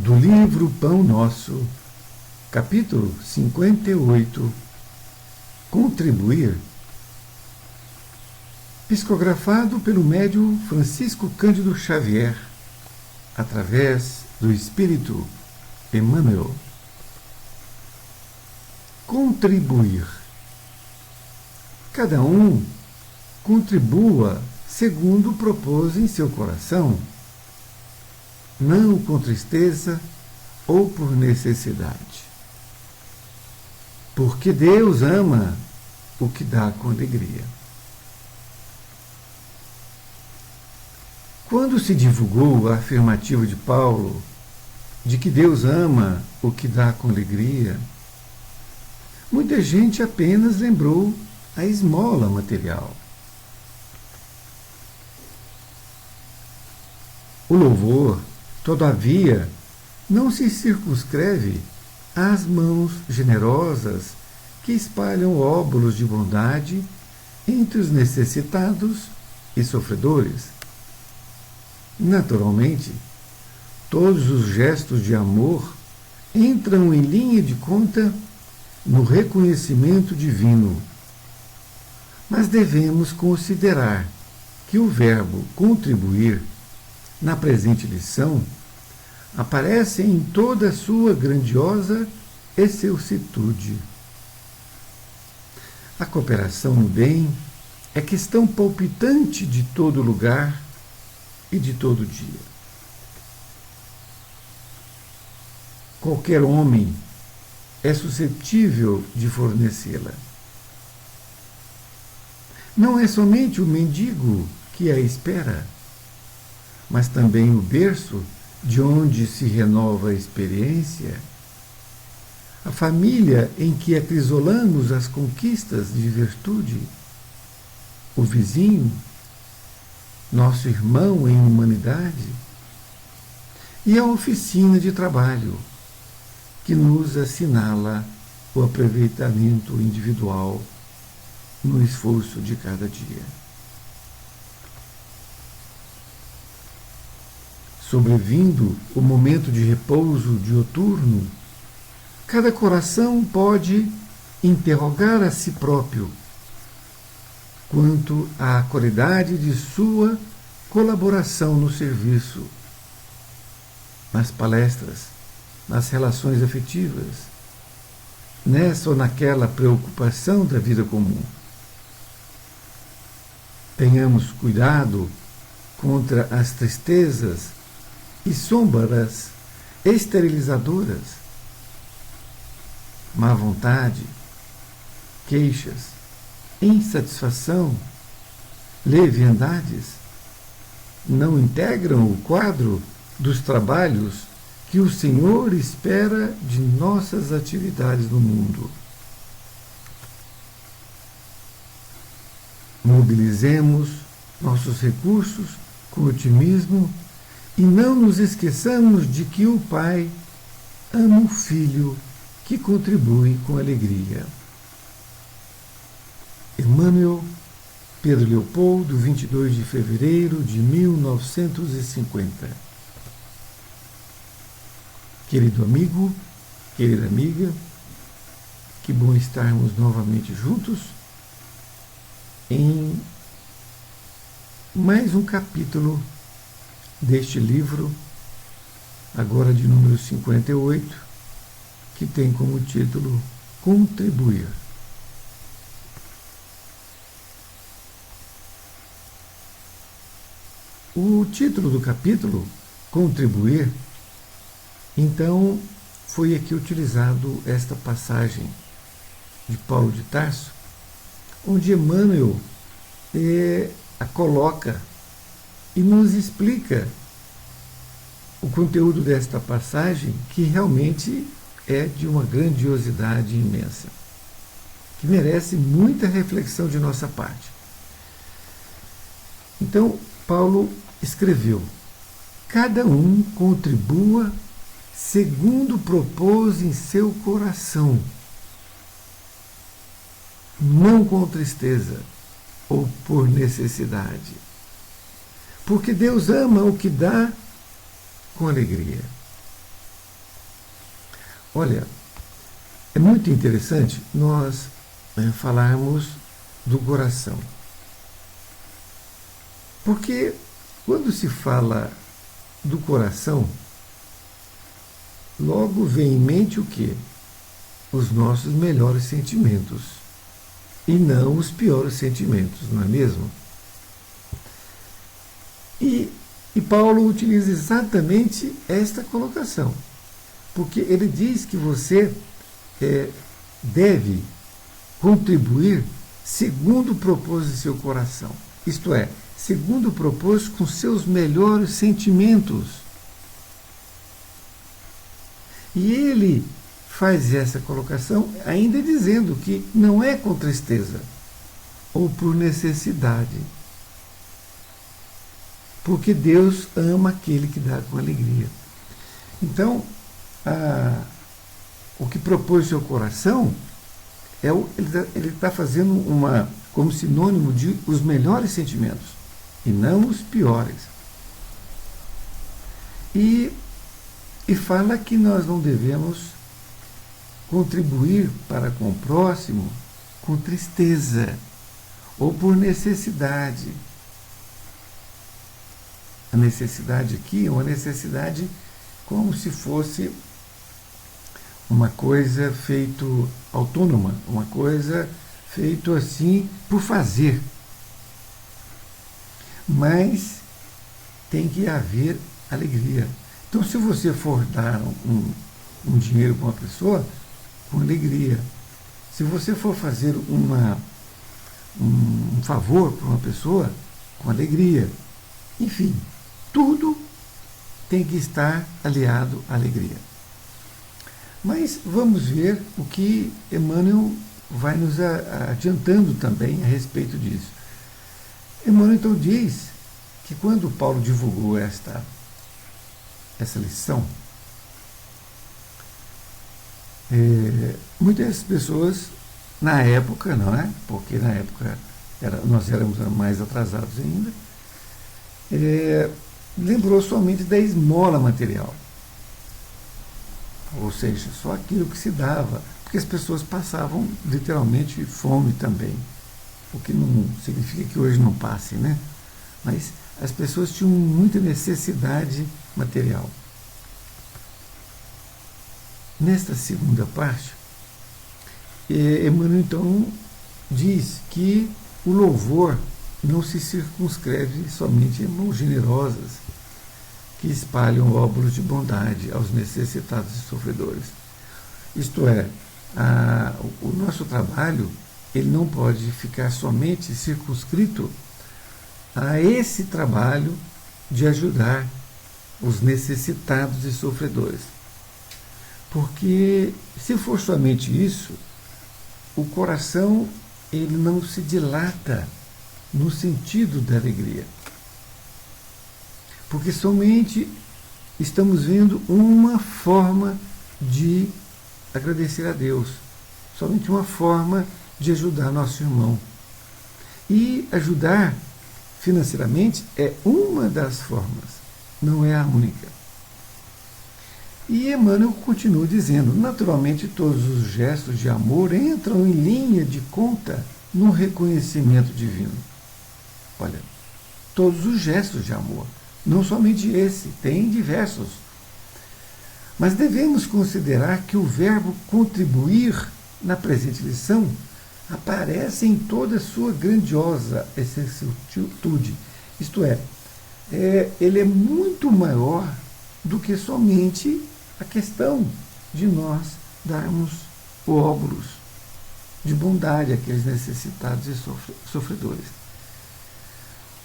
do livro Pão Nosso, capítulo 58, Contribuir, psicografado pelo médium Francisco Cândido Xavier, através do Espírito Emmanuel. Contribuir. Cada um contribua segundo propôs em seu coração, não com tristeza ou por necessidade. Porque Deus ama o que dá com alegria. Quando se divulgou a afirmativa de Paulo de que Deus ama o que dá com alegria, muita gente apenas lembrou a esmola material. O louvor, todavia, não se circunscreve às mãos generosas que espalham óbolos de bondade entre os necessitados e sofredores. Naturalmente, todos os gestos de amor entram em linha de conta no reconhecimento divino. Mas devemos considerar que o verbo contribuir, na presente lição, aparece em toda a sua grandiosa excelsitude. A cooperação no bem é questão palpitante de todo lugar e de todo dia. Qualquer homem é suscetível de fornecê-la. Não é somente o mendigo que a espera, mas também o berço de onde se renova a experiência, a família em que acrisolamos as conquistas de virtude, o vizinho, nosso irmão em humanidade, e a oficina de trabalho, que nos assinala o aproveitamento individual no esforço de cada dia. Sobrevindo o momento de repouso dioturno, cada coração pode interrogar a si próprio quanto à qualidade de sua colaboração no serviço, nas palestras, nas relações afetivas, nessa ou naquela preocupação da vida comum. Tenhamos cuidado contra as tristezas e sombras esterilizadoras, má vontade, queixas, insatisfação, leviandades, não integram o quadro dos trabalhos que o Senhor espera de nossas atividades no mundo. Mobilizemos nossos recursos com otimismo e não nos esqueçamos de que o Pai ama o Filho que contribui com alegria. Emmanuel, Pedro Leopoldo, 22 de fevereiro de 1950. Querido amigo, querida amiga, que bom estarmos novamente juntos em mais um capítulo deste livro, agora de número 58, que tem como título Contribuir. O título do capítulo, Contribuir, então foi aqui utilizado esta passagem de Paulo de Tarso, onde Emmanuel a coloca e nos explica o conteúdo desta passagem, que realmente é de uma grandiosidade imensa, que merece muita reflexão de nossa parte. Então, Paulo escreveu: cada um contribua segundo propôs em seu coração, não com tristeza ou por necessidade, porque Deus ama o que dá com alegria. Olha, é muito interessante nós falarmos do coração. Porque quando se fala do coração, logo vem em mente o quê? Os nossos melhores sentimentos. E não os piores sentimentos, não é mesmo? E Paulo utiliza exatamente esta colocação. Porque ele diz que você deve contribuir segundo propôs em seu coração. Isto é, segundo propôs com seus melhores sentimentos. E ele faz essa colocação ainda dizendo que não é com tristeza ou por necessidade. Porque Deus ama aquele que dá com alegria. Então, o que propôs seu coração, ele está fazendo como sinônimo de os melhores sentimentos, e não os piores. E fala que nós não devemos contribuir para com o próximo com tristeza ou por necessidade. A necessidade aqui é uma necessidade como se fosse uma coisa feito autônoma, uma coisa feito assim por fazer. Mas tem que haver alegria. Então, se você for dar um dinheiro para uma pessoa, com alegria. Se você for fazer um favor para uma pessoa, com alegria. Enfim, tudo tem que estar aliado à alegria. Mas vamos ver o que Emmanuel vai nos adiantando também a respeito disso. Emmanuel então diz que quando Paulo divulgou essa lição, muitas pessoas na época, não é? Porque na época nós éramos mais atrasados ainda, lembrou somente da esmola material. Ou seja, só aquilo que se dava, porque as pessoas passavam literalmente fome também, o que não significa que hoje não passe, né? Mas as pessoas tinham muita necessidade material. Nesta segunda parte, Emmanuel então diz que o louvor não se circunscreve somente em mãos generosas que espalham óbulos de bondade aos necessitados e sofredores. Isto é, o nosso trabalho ele não pode ficar somente circunscrito a esse trabalho de ajudar os necessitados e sofredores. Porque se for somente isso, o coração ele não se dilata no sentido da alegria. Porque somente estamos vendo uma forma de agradecer a Deus, somente uma forma de ajudar nosso irmão. E ajudar financeiramente é uma das formas, não é a única. E Emmanuel continua dizendo, naturalmente todos os gestos de amor entram em linha de conta no reconhecimento divino. Olha, todos os gestos de amor, não somente esse, tem diversos. Mas devemos considerar que o verbo contribuir na presente lição aparece em toda a sua grandiosa essencialitude. Isto é, ele é muito maior do que somente a questão de nós darmos óbulos de bondade àqueles necessitados e sofredores.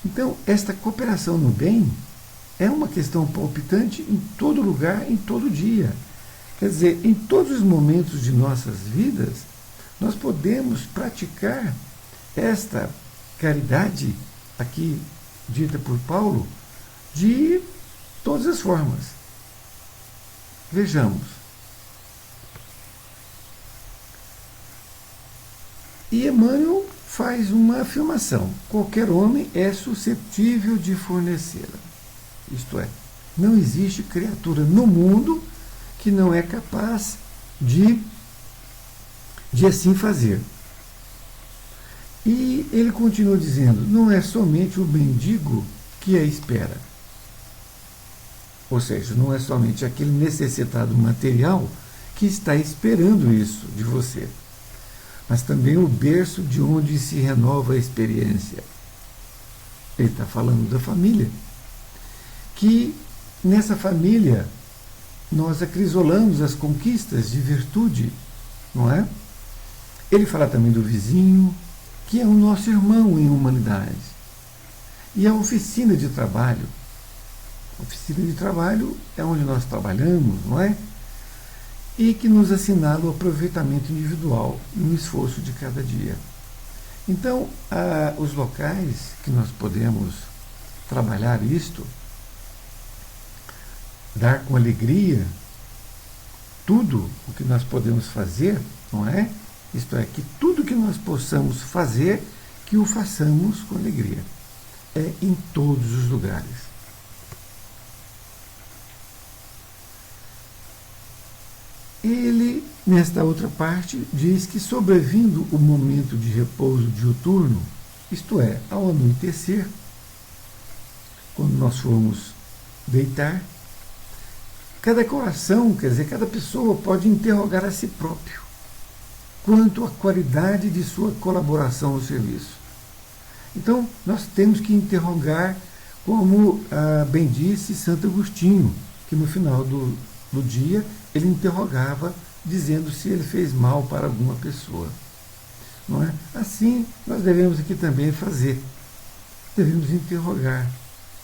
Então, esta cooperação no bem é uma questão palpitante em todo lugar, em todo dia. Quer dizer, em todos os momentos de nossas vidas, nós podemos praticar esta caridade, aqui dita por Paulo, de todas as formas. Vejamos. E Emmanuel faz uma afirmação: qualquer homem é suscetível de fornecê-la. Isto é, não existe criatura no mundo que não é capaz de assim fazer. E ele continua dizendo, não é somente o mendigo que a espera. Ou seja, não é somente aquele necessitado material que está esperando isso de você, mas também o berço de onde se renova a experiência. Ele está falando da família, que nessa família nós acrisolamos as conquistas de virtude, não é? Ele fala também do vizinho, que é o nosso irmão em humanidade. E a oficina de trabalho. A oficina de trabalho é onde nós trabalhamos, não é? E que nos assinala o aproveitamento individual no esforço de cada dia. Então, os locais que nós podemos trabalhar isto, dar com alegria tudo o que nós podemos fazer, não é? Isto é, que tudo que nós possamos fazer, que o façamos com alegria. É em todos os lugares. Ele, nesta outra parte, diz que sobrevindo o momento de repouso diuturno, isto é, ao anoitecer, quando nós formos deitar, cada coração, quer dizer, cada pessoa pode interrogar a si próprio quanto à qualidade de sua colaboração ao serviço. Então, nós temos que interrogar, como bem disse Santo Agostinho, que no final do dia ele interrogava, dizendo se ele fez mal para alguma pessoa. Não é? Assim, nós devemos aqui também fazer. Devemos interrogar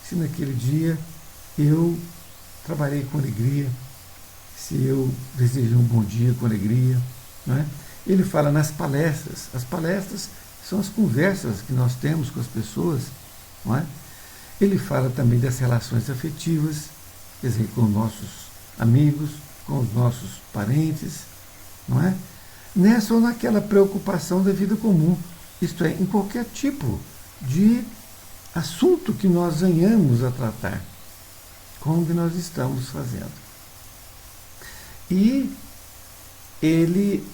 se naquele dia eu trabalhei com alegria, se eu desejei um bom dia com alegria. Não é? Ele fala nas palestras. As palestras são as conversas que nós temos com as pessoas. Não é? Ele fala também das relações afetivas, quer dizer, com nossos amigos, com os nossos parentes, não é? Nessa ou naquela preocupação da vida comum, isto é, em qualquer tipo de assunto que nós venhamos a tratar, como que nós estamos fazendo. E ele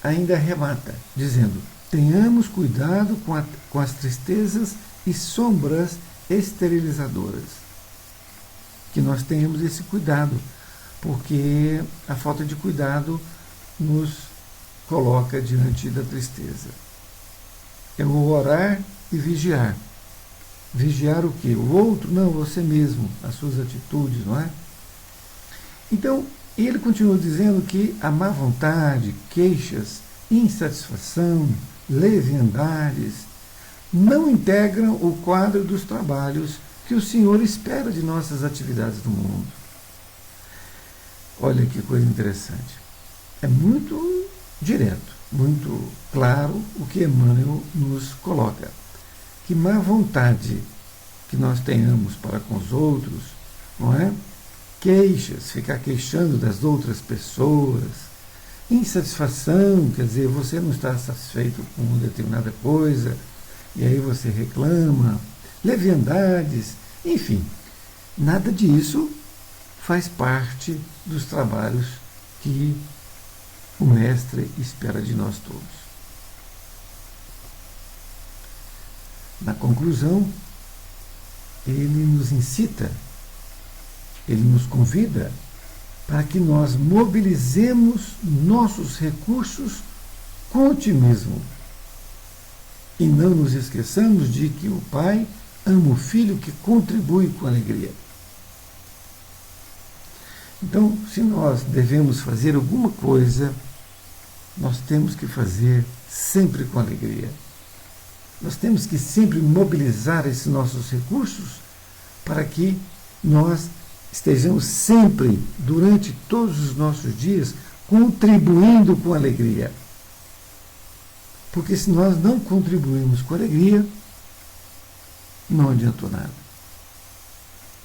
ainda arremata, dizendo, tenhamos cuidado com as tristezas e sombras esterilizadoras. Que nós tenhamos esse cuidado, porque a falta de cuidado nos coloca diante da tristeza. É o orar e vigiar. Vigiar o quê? O outro? Não, você mesmo, as suas atitudes, não é? Então, ele continua dizendo que a má vontade, queixas, insatisfação, leviandades, não integram o quadro dos trabalhos que o Senhor espera de nossas atividades do mundo. Olha que coisa interessante. É muito direto, muito claro o que Emmanuel nos coloca. Que má vontade que nós tenhamos para com os outros, não é? Queixas, ficar queixando das outras pessoas, insatisfação, quer dizer, você não está satisfeito com determinada coisa, e aí você reclama, leviandades, enfim, nada disso faz parte dos trabalhos que o Mestre espera de nós todos. Na conclusão, ele nos incita, ele nos convida para que nós mobilizemos nossos recursos com otimismo e não nos esqueçamos de que o Pai ama o Filho que contribui com alegria. Então, se nós devemos fazer alguma coisa, nós temos que fazer sempre com alegria. Nós temos que sempre mobilizar esses nossos recursos para que nós estejamos sempre, durante todos os nossos dias, contribuindo com alegria. Porque se nós não contribuímos com alegria, não adiantou nada.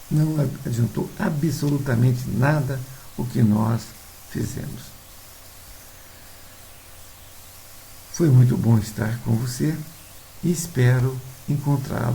Não adiantou absolutamente nada o que nós fizemos. Foi muito bom estar com você e espero encontrá-lo